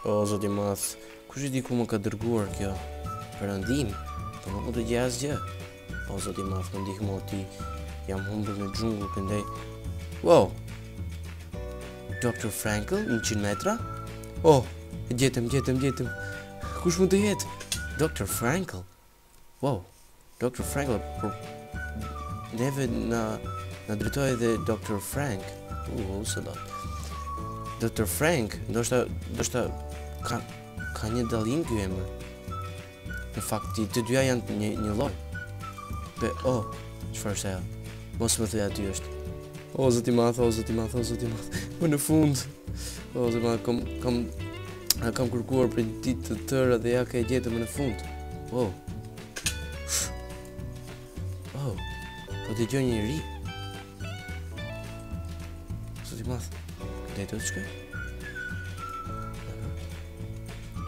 O, zoti madh, kush e di ku më ka dërguar kjo? Perëndim, po nuk mund të gjej asgjë. O, zoti madh, më ndihmo ti. Jam humbur në xhungull këndej. Wow. Dr. Frankel, 100 metra? Oh, gjetëm. Kush mund të jetë? Dr. Frankel. Wow. Dr. Frankel, por neve na drejtoi edhe Dr. Frank. Sallat. Dr. Frank, ndoshta ka një dallim ky emër. Në fakt, të dyja janë një lloj. Çfarë është ajo? Mos më thuaj aty është. O zoti madh. Më në fund. O zoti madh, kam kërkuar për ditë të tëra dhe ja ka gjetur më në fund. Oh. Po dëgjoj një ri. Zoti madh. Këtej do të shkoj.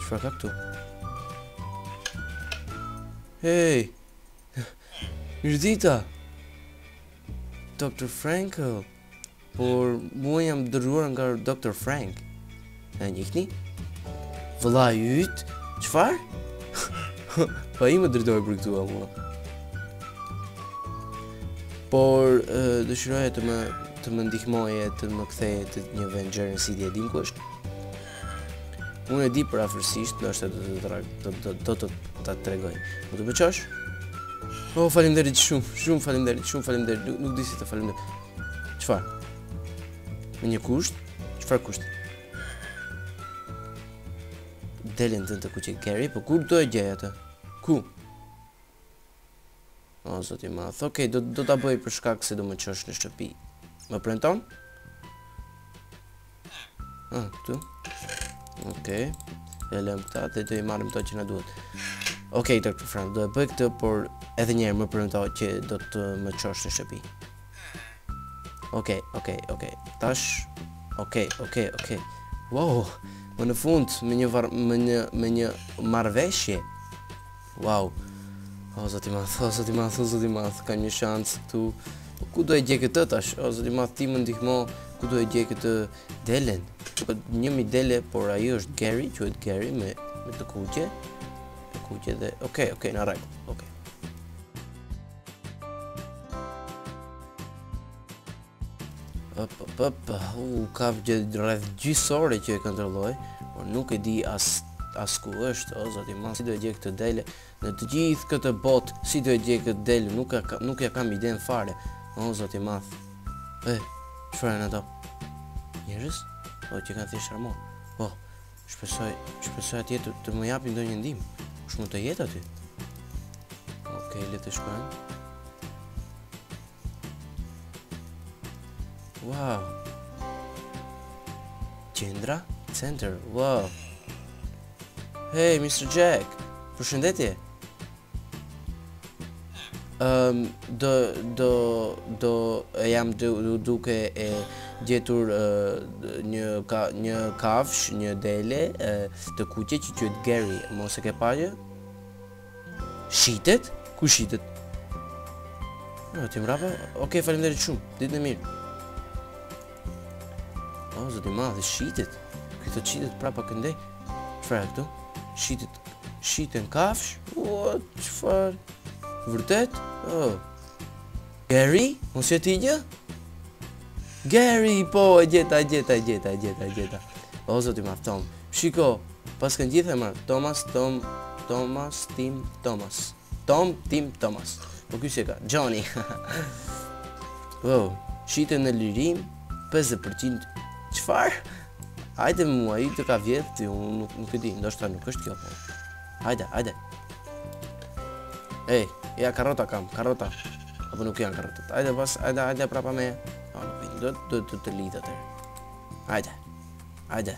Çfarë ka këtu? Hey! Mirdita! Dr. Frankel, por mua jam dërguar nga Dr. Frank. E njihni? Vëlla yt, çfarë? Pa i më drejtoj për këtu mua. Por dëshiroja të më ndihmoje të më ktheje të një Avenger si di e dim ku është. Unë e di për afërsisht, ndoshta do të ta tregoj. Mund të më çosh? Oh, faleminderit shumë faleminderit. Nuk di si të faleminderit. Çfarë? Me një kusht? Çfarë kusht? Delen të kuqe Gary, po kur do e gjej atë? Ku? O, zoti madh. Okej, do ta bëj për shkak se do më çosh në shtëpi. Më premton? Këtu. Okej. E lëm këta dhe do i marrim ato që na duhet. Okej, Dr. Frank, do e bëj këtë, por edhe një herë më premto që do të më çosh në shtëpi. Okej. Tash. Okej. Wow, më në fund me një marrëveshje. Wow. O zoti madh, kam një shans këtu. Ku do e gjej këtë tash? O zoti madh, ti më ndihmo. Ku do e gjej këtë delen? Njëmi dele, por ai është Gary, quhet Gary me të kuqe. Kuqe dhe okej, në rregull. Okej. Ka rreth gjysore që e kontrolloj, por nuk e di as ku është. O zoti madh, si do e gjej këtë dele? Në të gjithë këtë botë, si do e gjej këtë dele? Nuk ja kam iden fare. O zoti madh. Çfarë janë ato? Njerëz? Që kanë thjesht armor. Shpresoj atje të më japin ndonjë ndihmë. Kush mund të jetë aty? Okej, le të shkojmë. Wow. Qendra? Center. Wow. Hey, Mr. Jack. Përshëndetje. Jam duke e gjetur një kafsh, një dele të kuqe që quhet Gary. Mos e ke parë? Shitet? Ku shitet? Ti mbrapa? Okej, faleminderit shumë. Ditën e mirë. O zoti madh, shitet. Këto shitet prapa këndej. Çfarë këtu? Shiten kafsh? Çfarë? Vërtet? Gary? Mos e ti gjë? Gary, po, e gjeta. O zoti madh, Tom. Shiko, pas kanë gjithë emra. Tim Thomas. Po ky si ka? Johnny. Wow, shiten në lirim 50%. Çfarë? Hajde mua, i të ka vjetë, unë nuk e di, ndoshta nuk është kjo, po. Hajde. Ej, ja karrota kam, karrota. Apo nuk janë karrotat. Hajde prapa me. Do të lidh atë. Hajde,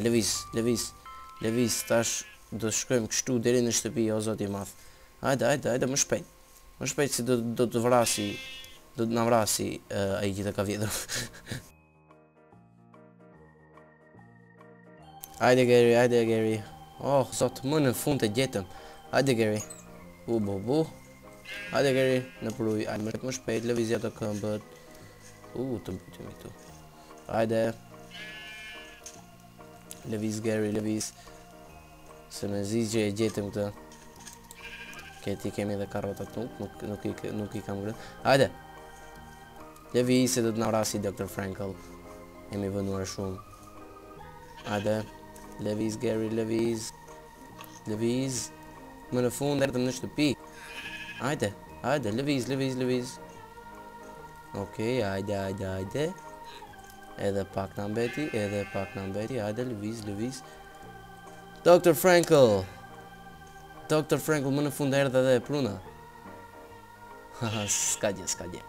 lëviz, tash do shkojmë kështu deri në shtëpi, o zoti i madh. Hajde, më shpejt. Më shpejt si do të vrasi, do të na vrasi ai që ka vjedhur. Hajde Gary. Oh, sot më në fund e gjetëm. Hajde Gary. Bu. Hajde Gary, në pruj. Hajde më shpejt, lëvizja të këmbët. Të mbutemi këtu. Hajde. Lëviz Gary, lëviz. Se me zgjidhje e gjetëm këtë. Ti kemi edhe karrotat nuk i kam grënë. Hajde. Lëviz se do të na vrasi Dr. Frankel. Jemi vënuar shumë. Hajde. Lëviz Gary, lëviz. Lëviz. Më në fund erdhëm në shtëpi. Hajde, hajde, lëviz. Okej, hajde. Edhe pak na mbeti, hajde, lëviz. Dr. Frankel, më në fund erdhe edhe pruna. S'ka gjë.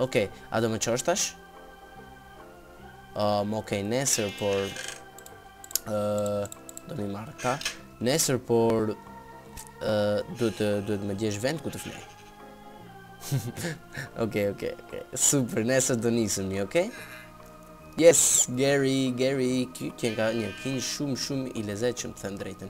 Okej, a do më qosh tash? Okej, nesër, por... do mi marrë ka. Nesër, por... duhet më gjesh vend ku të flej. Okej. Super, nesër do nisemi, okej? Yes, Gary, ky që ka një kinj shumë i lezetshëm, të them drejtën.